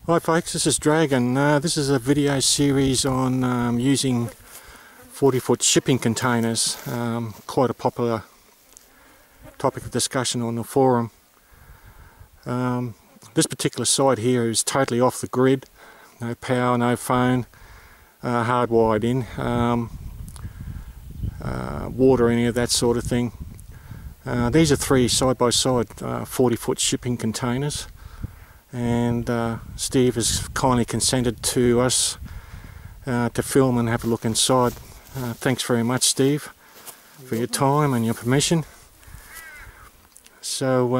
Hi folks, this is Dragon. This is a video series on using 40-foot shipping containers. Quite a popular topic of discussion on the forum. This particular site here is totally off the grid. No power, no phone, hardwired in, water, any of that sort of thing. These are three side-by-side 40-foot shipping containers. And Steve has kindly consented to us to film and have a look inside. Thanks very much, Steve, for your time and your permission. So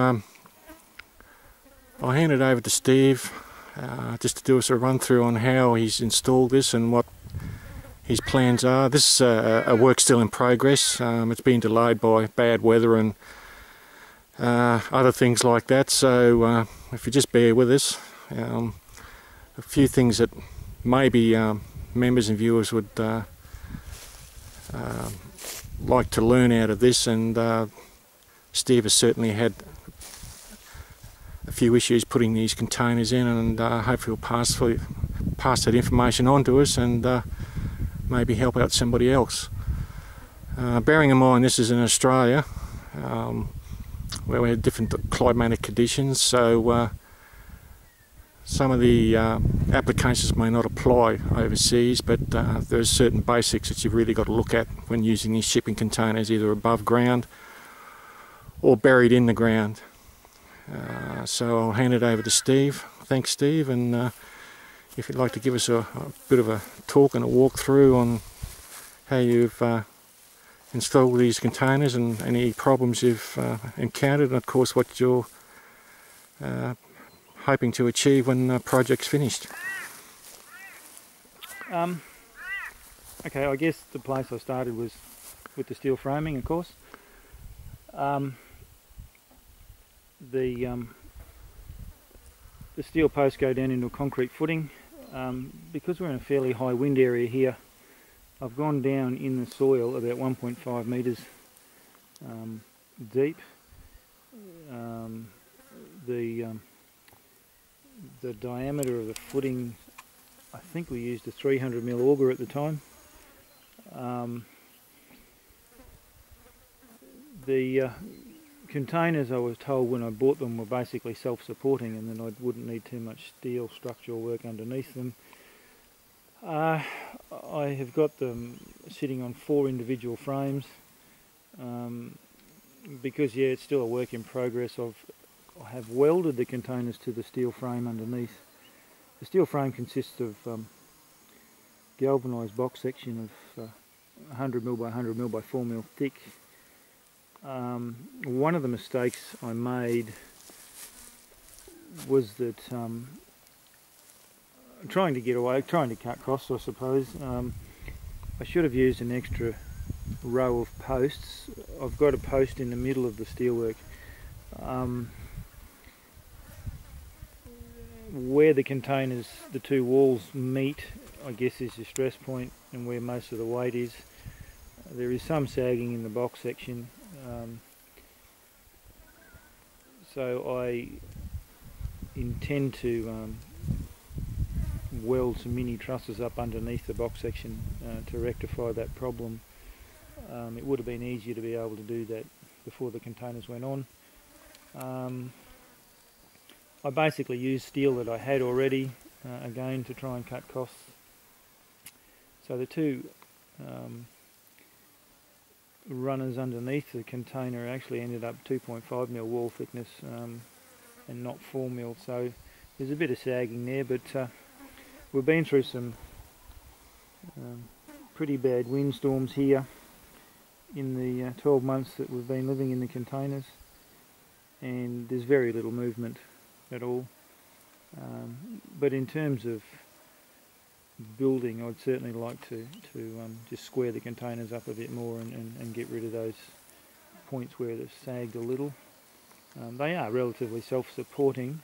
I'll hand it over to Steve just to do us a run through on how he's installed this and what his plans are. This is a work still in progress. It's been delayed by bad weather and other things like that, so if you just bear with us, a few things that maybe members and viewers would like to learn out of this, and Steve has certainly had a few issues putting these containers in, and hopefully he'll pass that information on to us and maybe help out somebody else. Bearing in mind this is in Australia, where we have different climatic conditions, so some of the applications may not apply overseas, but there's certain basics that you've really got to look at when using these shipping containers, either above ground or buried in the ground. So I'll hand it over to Steve. Thanks, Steve, and if you'd like to give us a bit of a talk and a walkthrough on how you've install these containers and any problems you've encountered, and of course what you're hoping to achieve when the project's finished. Okay, I guess the place I started was with the steel framing, of course. The steel posts go down into a concrete footing. Because we're in a fairly high wind area here, I've gone down in the soil about 1.5 metres deep. The diameter of the footing, I think we used a 300mm auger at the time. The containers, I was told when I bought them, were basically self-supporting, and then I wouldn't need too much steel structural work underneath them. I have got them sitting on 4 individual frames because, yeah, it's still a work in progress. I have welded the containers to the steel frame underneath. The steel frame consists of galvanised box section of 100mm by 100mm by 4mm thick. One of the mistakes I made was that trying to cut costs, I suppose. I should have used an extra row of posts. I've got a post in the middle of the steelwork. Where the containers, the two walls meet, I guess is your stress point and where most of the weight is. There is some sagging in the box section. So I intend to weld some mini trusses up underneath the box section to rectify that problem. It would have been easier to be able to do that before the containers went on. I basically used steel that I had already, again to try and cut costs. So the two runners underneath the container actually ended up 2.5mm wall thickness and not 4mm, so there's a bit of sagging there, but we've been through some pretty bad windstorms here in the 12 months that we've been living in the containers, and there's very little movement at all. But in terms of building, I'd certainly like to just square the containers up a bit more and get rid of those points where they've sagged a little. They are relatively self-supporting.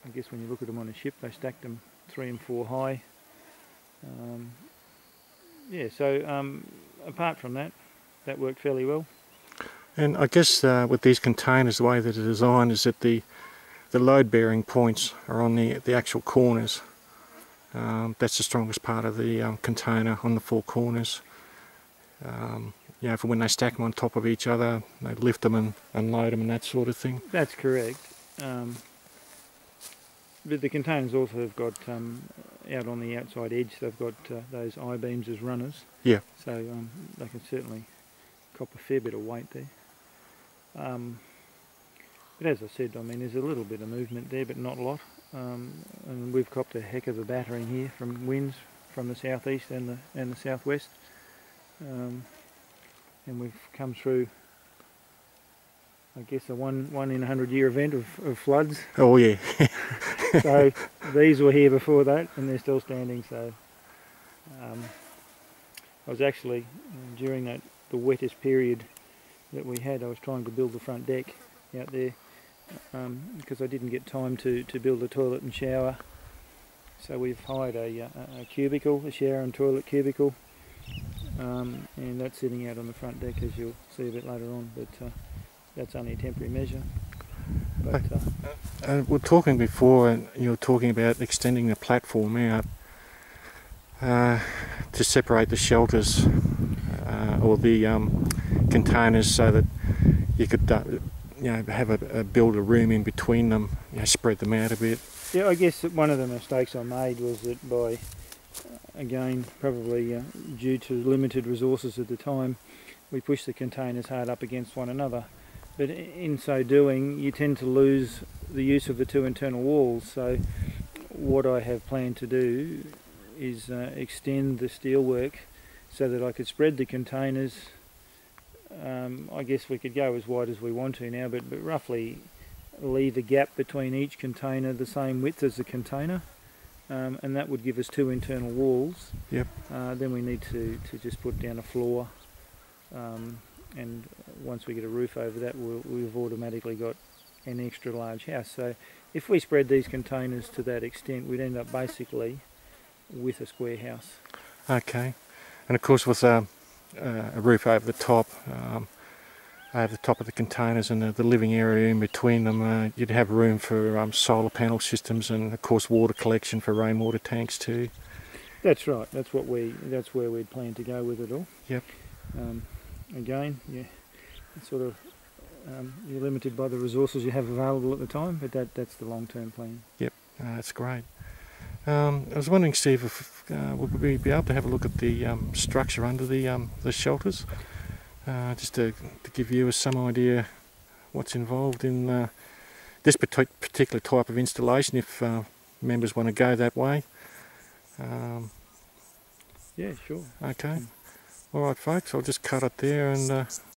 I guess when you look at them on a ship, they stack them 3 and 4 high. Yeah, so apart from that, that worked fairly well. And I guess with these containers, the way that they're designed is that the the load-bearing points are on the actual corners. That's the strongest part of the container, on the four corners. You know, for when they stack them on top of each other, they lift them and unload them and that sort of thing. That's correct. But the containers also have got, out on the outside edge, they've got those I-beams as runners. Yeah. So they can certainly cop a fair bit of weight there. But as I said, I mean, there's a little bit of movement there, but not a lot. And we've copped a heck of a battering here from winds from the southeast and the southwest. And we've come through, I guess, a one in 100-year event of floods. Oh yeah. So these were here before that, and they're still standing. So I was actually, during the wettest period that we had, I was trying to build the front deck out there because I didn't get time to build a toilet and shower. So we've hired a cubicle, a shower and toilet cubicle, and that's sitting out on the front deck, as you'll see a bit later on. But that's only a temporary measure. But we were talking before, and you were talking about extending the platform out to separate the shelters or the containers, so that you could you know, have build a room in between them, you know, spread them out a bit. yeah, I guess that one of the mistakes I made was that by, again, probably due to limited resources at the time, we pushed the containers hard up against one another. But in so doing, you tend to lose the use of the two internal walls. So what I have planned to do is extend the steelwork so that I could spread the containers. I guess we could go as wide as we want to now, but roughly leave a gap between each container the same width as the container, and that would give us two internal walls. Yep. Then we need to just put down a floor, and once we get a roof over that, we've automatically got an extra large house. So if we spread these containers to that extent, we'd end up basically with a square house. Okay. And of course, with a roof over the top of the containers and the living area in between them, you'd have room for solar panel systems and of course water collection for rainwater tanks too. That's right. That's where we'd plan to go with it all. Yep. Again, yeah, it's sort of you're limited by the resources you have available at the time, but that's the long-term plan. Yep. That's great. I was wondering, Steve, if would we be able to have a look at the structure under the shelters, just to give you some idea what's involved in this particular type of installation, if members want to go that way. Yeah, sure. Okay. All right, folks. I'll just cut it there and.